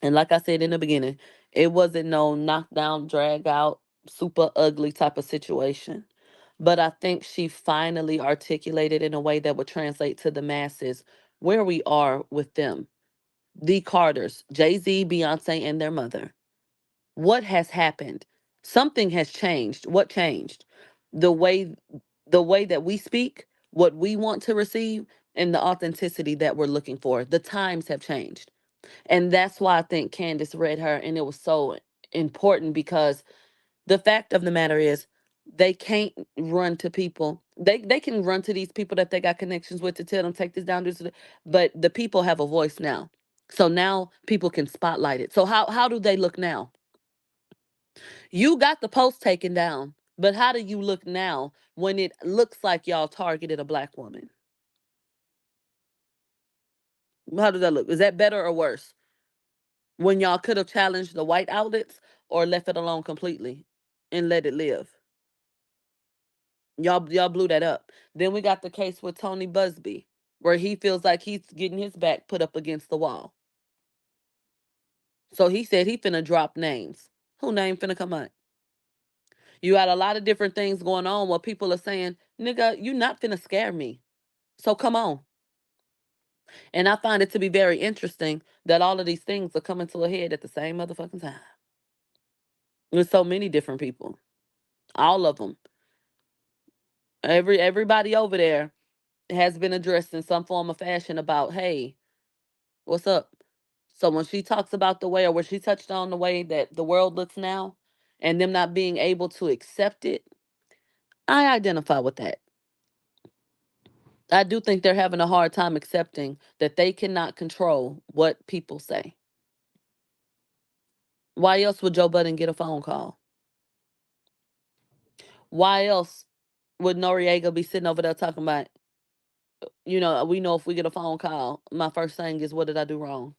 And like I said in the beginning, it wasn't no knockdown, drag out, super ugly type of situation. But I think she finally articulated in a way that would translate to the masses where we are with them. The Carters, Jay-Z, Beyonce, and their mother. What has happened? Something has changed. What changed? The way the way that we speak, what we want to receive, and the authenticity that we're looking for. The times have changed. And that's why I think Candace read her and it was so important because the fact of the matter is they can't run to people. They can run to these people that they got connections with to tell them take this down, but the people have a voice now. So now people can spotlight it. So how do they look now? You got the post taken down, but how do you look now when it looks like y'all targeted a black woman? How does that look? Is that better or worse? When y'all could have challenged the white outlets or left it alone completely and let it live. Y'all blew that up. Then we got the case with Tony Busby, where he feels like he's getting his back put up against the wall. So he said he finna drop names. Who name finna come out? You got a lot of different things going on where people are saying, nigga, you not finna scare me. So come on. And I find it to be very interesting that all of these things are coming to a head at the same motherfucking time. With so many different people. All of them. Everybody over there has been addressed in some form of fashion about, hey, what's up? So when she talks about the way, or when she touched on the way that the world looks now and them not being able to accept it, I identify with that. I do think they're having a hard time accepting that they cannot control what people say. Why else would Joe Budden get a phone call? Why else would Noriega be sitting over there talking about, we know if we get a phone call, my first thing is, what did I do wrong?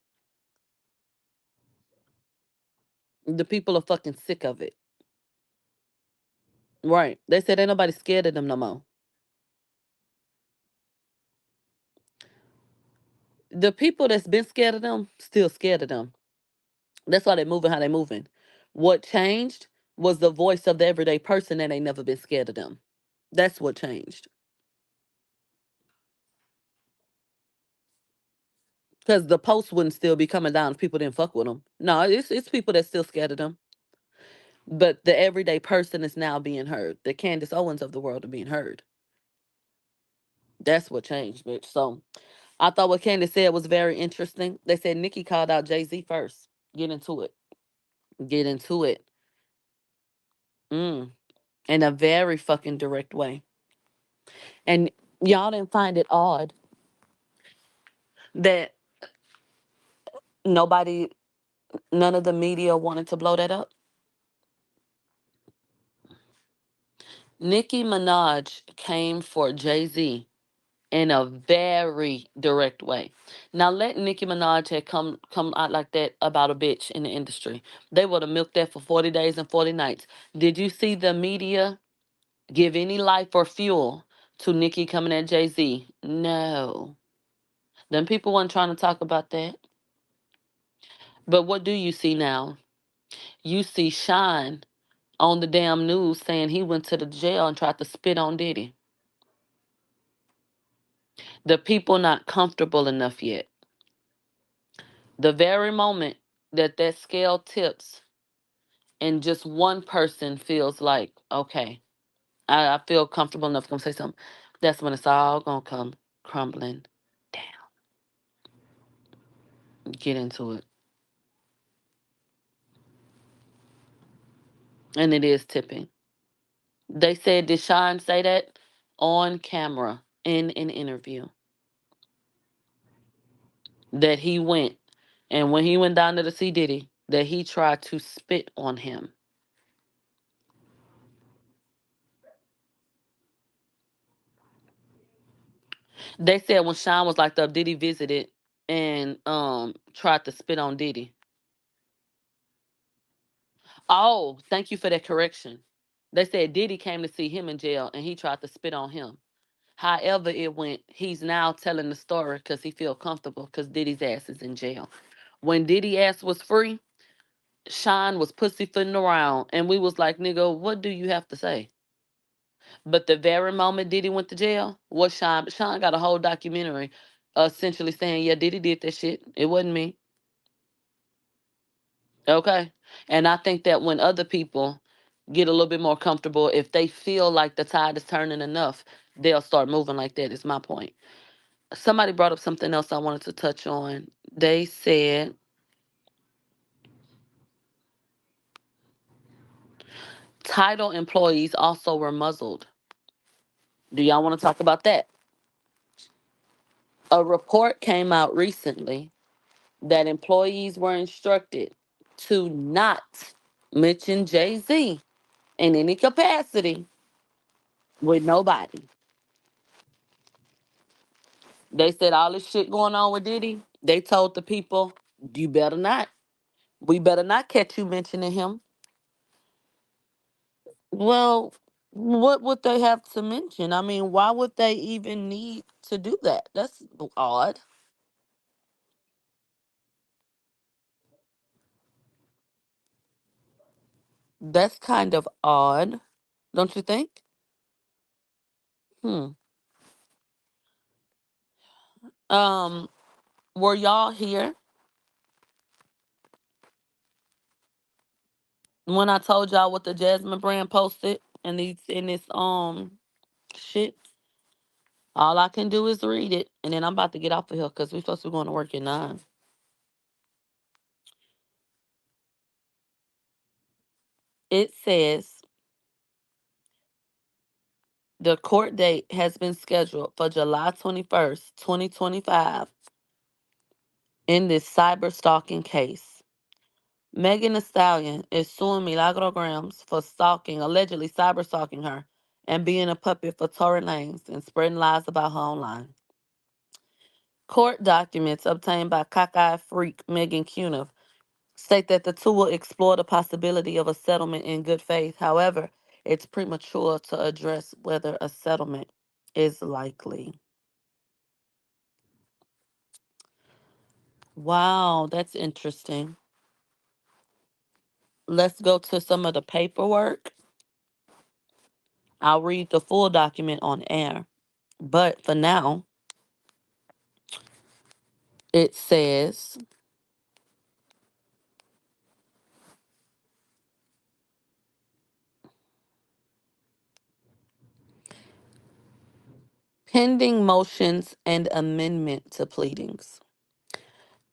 The people are fucking sick of it. Right. They said ain't nobody scared of them no more. The people that's been scared of them, still scared of them. That's why they moving how they moving. What changed was the voice of the everyday person that ain't never been scared of them. That's what changed. Because the post wouldn't still be coming down if people didn't fuck with them. No, it's people that's still scared of them. But the everyday person is now being heard. The Candace Owens of the world are being heard. That's what changed, bitch. So I thought what Candace said was very interesting. They said Nicki called out Jay-Z first. Get into it. Get into it. Mm. In a very fucking direct way. And y'all didn't find it odd that nobody, none of the media wanted to blow that up. Nicki Minaj came for Jay-Z in a very direct way. Now let Nicki Minaj had come out like that about a bitch in the industry. They would have milked that for 40 days and 40 nights. Did you see the media give any life or fuel to Nicki coming at Jay-Z? No. Them people weren't trying to talk about that. But what do you see now? You see Shine on the damn news saying he went to the jail and tried to spit on Diddy. The people not comfortable enough yet. The very moment that scale tips and just one person feels like, okay, I feel comfortable enough to come say something, that's when it's all gonna come crumbling down. Get into it. And it is tipping. They said, did Sean say that on camera in an interview? That he went, and when he went down to the C Diddy, that he tried to spit on him. They said when Sean was locked up, Diddy visited and tried to spit on Diddy. Oh, thank you for that correction. They said Diddy came to see him in jail and he tried to spit on him. However it went, he's now telling the story because he feel comfortable because Diddy's ass is in jail. When Diddy ass was free, Sean was pussyfooting around, and we was like, nigga, what do you have to say? But the very moment Diddy went to jail, what Sean got a whole documentary essentially saying, yeah, Diddy did that shit. It wasn't me. Okay. And I think that when other people get a little bit more comfortable, if they feel like the tide is turning enough, they'll start moving like that, is my point. Somebody brought up something else I wanted to touch on. They said title employees also were muzzled. Do y'all want to talk about that? A report came out recently that employees were instructed to not mention Jay-Z in any capacity with nobody. They said all this shit going on with Diddy. They told the people, you better not. We better not catch you mentioning him. Well, what would they have to mention? I mean, why would they even need to do that? That's odd. That's kind of odd, don't you think? Hmm. Um, were y'all here when I told y'all what the Jasmine brand posted in this shit? All I can do is read it, and then I'm about to get off of here because we're supposed to be going to work at 9. It says the court date has been scheduled for July 21st, 2025, in this cyber stalking case. Megan Thee Stallion is suing Milagro for stalking, allegedly cyber stalking her, and being a puppet for Tory Lanez and spreading lies about her online. Court documents obtained by cockeyed freak Megan Cuniff state that the two will explore the possibility of a settlement in good faith. However, it's premature to address whether a settlement is likely. Wow, that's interesting. Let's go to some of the paperwork. I'll read the full document on air. But for now, it says pending motions and amendment to pleadings.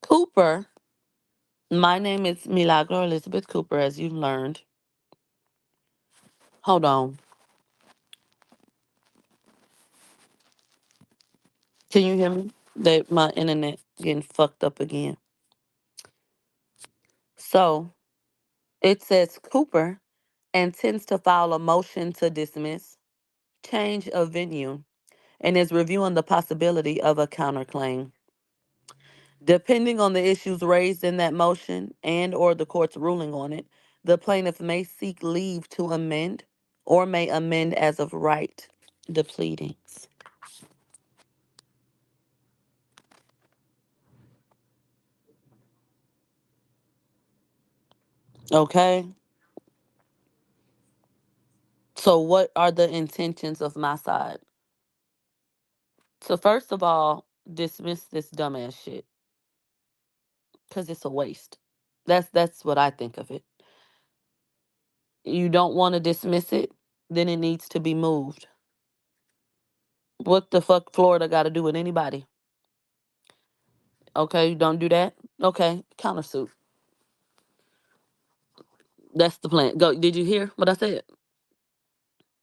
Cooper, my name is Milagro Elizabeth Cooper, as you've learned. Hold on. Can you hear me? That my internet getting fucked up again. So it says Cooper intends to file a motion to dismiss, change of venue, and is reviewing the possibility of a counterclaim. Depending on the issues raised in that motion and or the court's ruling on it, the plaintiff may seek leave to amend or may amend as of right the pleadings. Okay? So what are the intentions of my side? So first of all, dismiss this dumbass shit cuz it's a waste. That's what I think of it. You don't want to dismiss it, then it needs to be moved. What the fuck Florida got to do with anybody? Okay, don't do that. Okay, countersuit. That's the plan. Go. Did you hear what I said?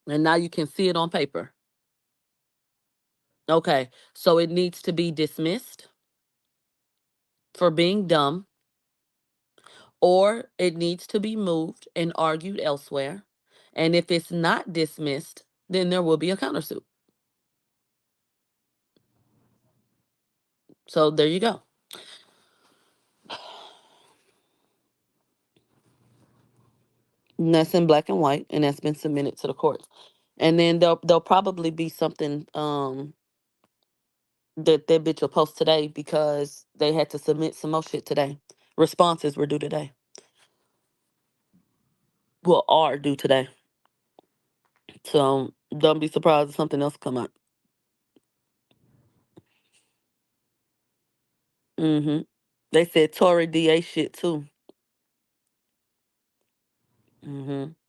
And now you can see it on paper. Okay, so it needs to be dismissed for being dumb, or it needs to be moved and argued elsewhere. And if it's not dismissed, then there will be a countersuit. So there you go. And that's in black and white, and that's been submitted to the courts. And then there'll probably be something that bitch will post today because they had to submit some more shit today. Responses were due today. Well, are due today. So don't be surprised if something else come up. Mm-hmm. They said Tory DA shit too. Mm-hmm.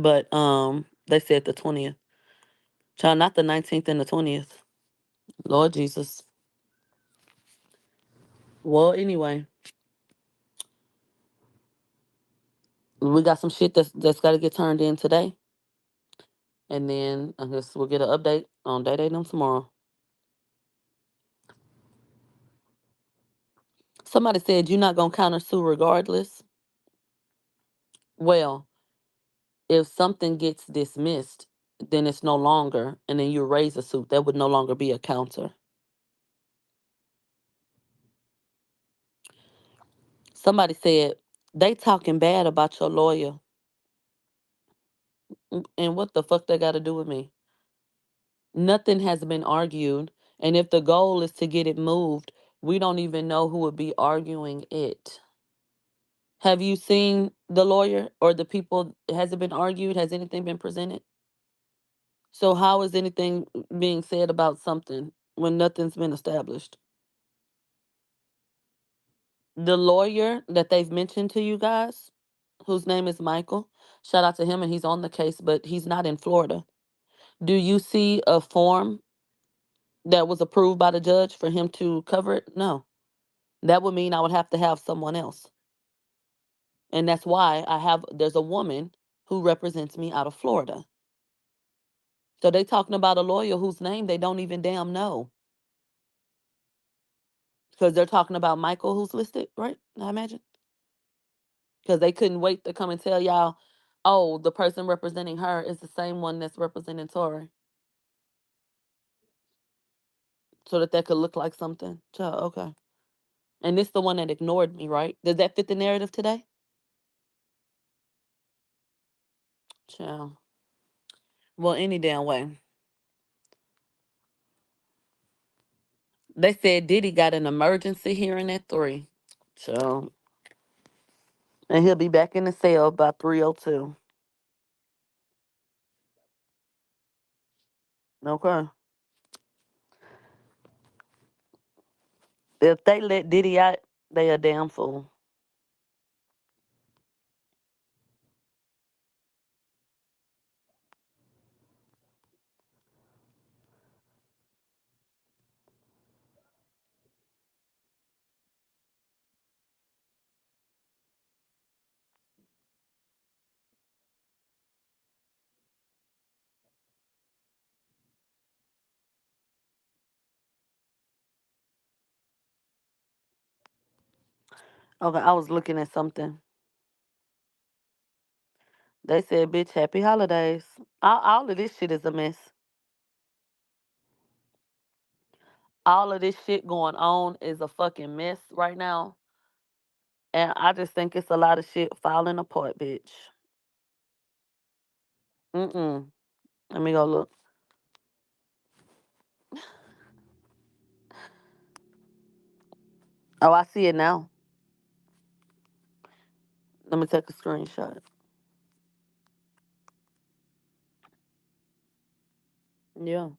But they said the 20th. Child, not the 19th and the 20th. Lord Jesus. Well, anyway, we got some shit that's got to get turned in today, and then I guess we'll get an update on Day Day them tomorrow. Somebody said you're not gonna counter sue regardless. Well, if something gets dismissed, then it's no longer, and then you raise a suit, that would no longer be a counter. Somebody said they talking bad about your lawyer. And what the fuck they got to do with me? Nothing has been argued. And if the goal is to get it moved, we don't even know who would be arguing it. Have you seen the lawyer or the people? Has it been argued? Has anything been presented? So, how is anything being said about something when nothing's been established? The lawyer that they've mentioned to you guys, whose name is Michael, shout out to him, and he's on the case, but he's not in Florida. Do you see a form that was approved by the judge for him to cover it? No. That would mean I would have to have someone else. And that's why there's a woman who represents me out of Florida. So they talking about a lawyer whose name they don't even damn know. Because they're talking about Michael who's listed, right? I imagine. Because they couldn't wait to come and tell y'all, oh, the person representing her is the same one that's representing Tori. So that could look like something. Child, okay. And this the one that ignored me, right? Does that fit the narrative today? Child. Well, any damn way. They said Diddy got an emergency hearing at 3. So, and he'll be back in the cell by 3:02. Okay. If they let Diddy out, they a damn fool. Okay, I was looking at something. They said, bitch, happy holidays. All of this shit is a mess. All of this shit going on is a fucking mess right now. And I just think it's a lot of shit falling apart, bitch. Mm-mm. Let me go look. Oh, I see it now. Let me take a screenshot. Yeah.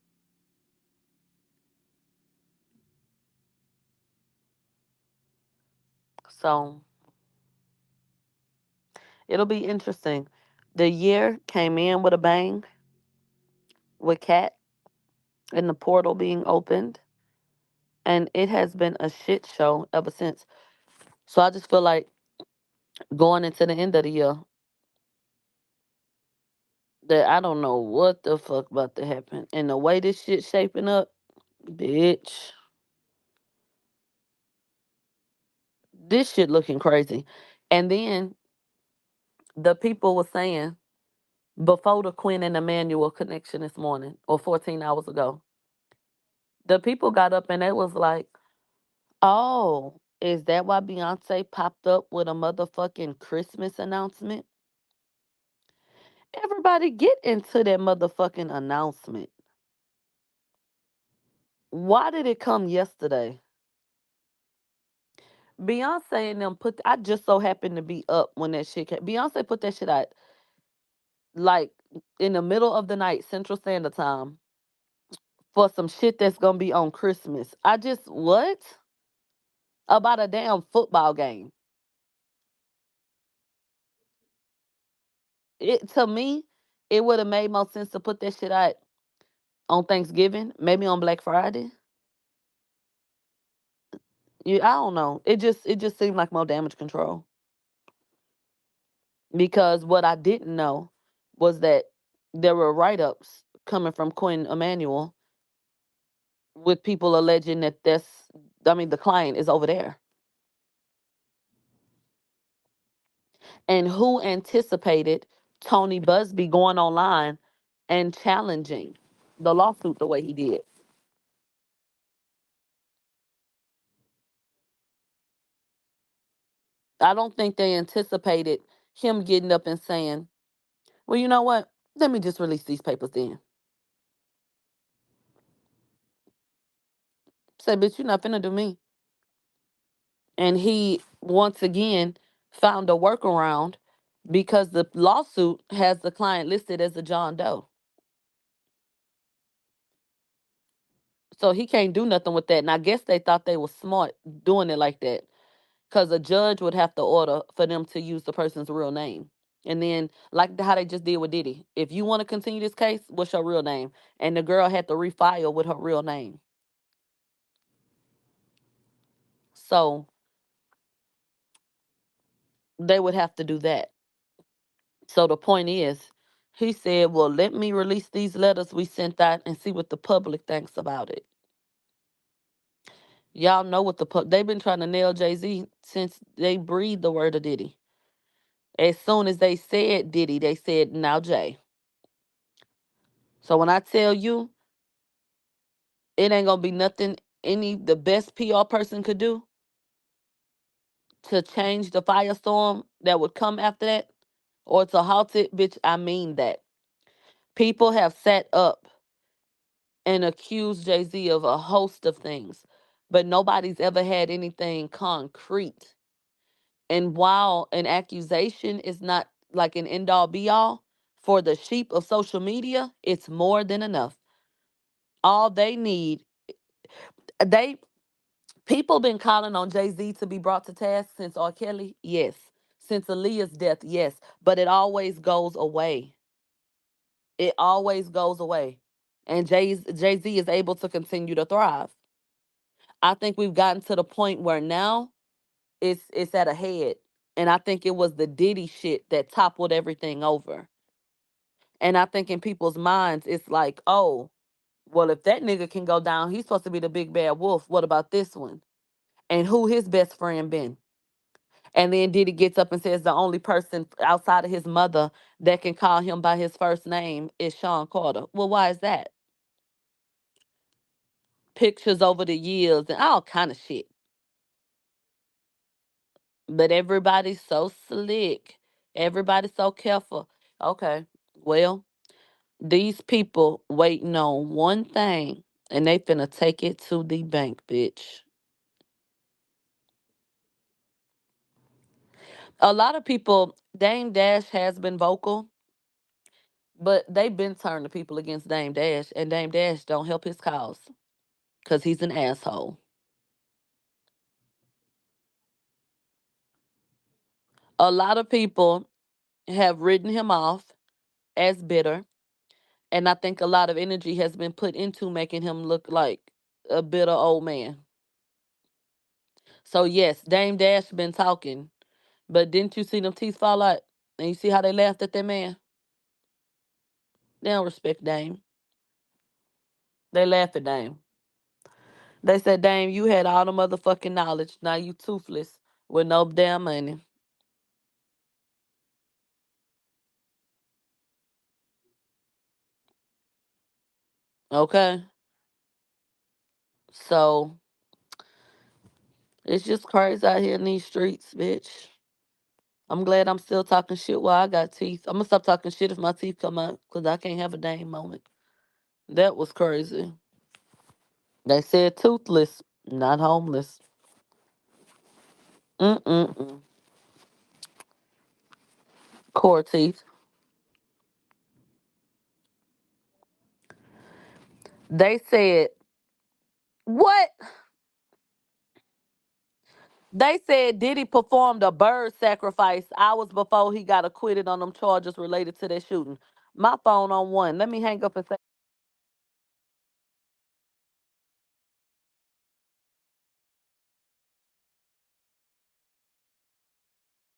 So it'll be interesting. The year came in with a bang with Cat and the portal being opened, and it has been a shit show ever since. So I just feel like going into the end of the year, that I don't know what the fuck about to happen. And the way this shit shaping up, bitch, this shit looking crazy. And then the people were saying before the Quinn and Emmanuel connection this morning or 14 hours ago, the people got up and they was like, oh, is that why Beyonce popped up with a motherfucking Christmas announcement? Everybody get into that motherfucking announcement. Why did it come yesterday? Beyonce and them put. I just so happened to be up when that shit came. Beyonce put that shit out like in the middle of the night, Central Standard Time, for some shit that's gonna be on Christmas. I just what about a damn football game? It to me, it would have made more sense to put that shit out on Thanksgiving, maybe on Black Friday. I don't know. It just seemed like more damage control. Because what I didn't know was that there were write ups coming from Quinn Emanuel with people alleging that the client is over there. And who anticipated Tony Busby going online and challenging the lawsuit the way he did? I don't think they anticipated him getting up and saying, well, you know what? Let me just release these papers then. Say, bitch, you're not finna do me. And he once again found a workaround because the lawsuit has the client listed as a John Doe. So he can't do nothing with that. And I guess they thought they were smart doing it like that. Because a judge would have to order for them to use the person's real name. And then, like how they just did with Diddy, if you want to continue this case, what's your real name? And the girl had to refile with her real name. So they would have to do that. So the point is, he said, well, let me release these letters we sent out and see what the public thinks about it. Y'all know what they've been trying to nail Jay-Z since they breathed the word of Diddy. As soon as they said Diddy, they said, now Jay. So when I tell you, it ain't gonna be nothing the best PR person could do to change the firestorm that would come after that or to halt it, bitch. I mean that. People have sat up and accused Jay-Z of a host of things, but nobody's ever had anything concrete. And while an accusation is not like an end all be all, for the sheep of social media, it's more than enough. All they need, they people been calling on Jay-Z to be brought to task since R. Kelly, yes. Since Aaliyah's death, yes. But it always goes away. It always goes away. And Jay-Z is able to continue to thrive. I think we've gotten to the point where now it's at a head. And I think it was the Diddy shit that toppled everything over. And I think in people's minds, it's like, oh, well, if that nigga can go down, he's supposed to be the big bad wolf. What about this one? And who his best friend been? And then Diddy gets up and says the only person outside of his mother that can call him by his first name is Sean Carter. Well, why is that? Pictures over the years and all kind of shit. But everybody's so slick. Everybody's so careful. Okay, well, these people waiting on one thing and they finna take it to the bank, bitch. A lot of people, Dame Dash has been vocal, but they've been turning people against Dame Dash, and Dame Dash don't help his cause because he's an asshole. A lot of people have written him off as bitter, and I think a lot of energy has been put into making him look like a bitter old man. So yes, Dame Dash been talking, but didn't you see them teeth fall out? And you see how they laughed at that man? They don't respect Dame. They laugh at Dame. They said, Dame, you had all the motherfucking knowledge. Now you toothless with no damn money. Okay? So it's just crazy out here in these streets, bitch. I'm glad I'm still talking shit while I got teeth. I'm gonna stop talking shit if my teeth come out because I can't have a Dame moment. That was crazy. They said toothless, not homeless. Mm-mm-mm. Core teeth. They said, what? They said Diddy performed a bird sacrifice hours before he got acquitted on them charges related to that shooting. My phone on one. Let me hang up and say.